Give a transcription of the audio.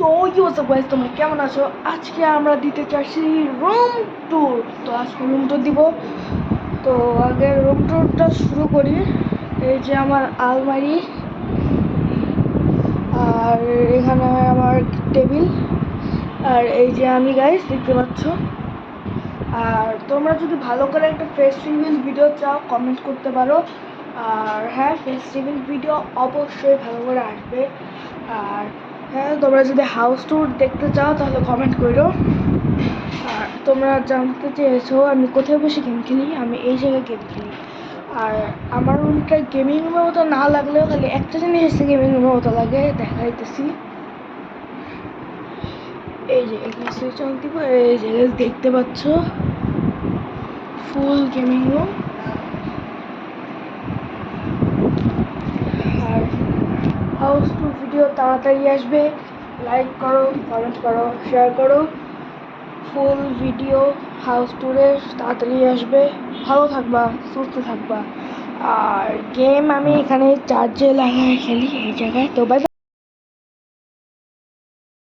So ইউসব guys, তোমরা কেমন আছো? আজকে আমরা দিতে চাচ্ছি রুম ট্যুর। তো আজকে রুম ট্যুর দিব। তো আগে রুম ট্যুরটা শুরু করি। এই যে আমার আলমারি, আর এখানে আমার টেবিল, আর এই যে আমি গাইস দেখতে পাচ্ছ। আর তোমরা যদি ভালো করে একটা ফেস্টিভ্যাল ভিডিও চাও কমেন্ট করতে পারো। আর হ্যাঁ, ফেস্টিভ্যাল ভিডিও অবশ্যই ভালো করে আসবে। আর হ্যাঁ, তোমরা যদি হাউস ট্যুর দেখতে চাও তাহলে কমেন্ট করো। আর তোমরা জানতে চেয়েছো আমি কোথায় বসে গেম খেলি, আমি এই জায়গায় গেম খেলি। আর আমার রুমটা গেমিং রুমের মতো না লাগলেও খালি একটা জিনিস এসে গেমিং রুমের মতো লাগে, দেখাইতেছি। এই যে এখানে সুইচ অন দিব, এই যে দেখতে পাচ্ছ ফুল গেমিং রুম। আর হাউস ট্যুর ভিডিও তাড়াতাড়ি আসবে। লাইক করো, কমেন্ট করো, শেয়ার করো। ফুল ভিডিও হাউস ট্যুরের তাড়াতাড়ি আসবে। ভালো থাকবা, সুস্থ থাকবা। আর গেম আমি এখানে চার্জে লাগায় খেলি এই জায়গায়। তো বাই।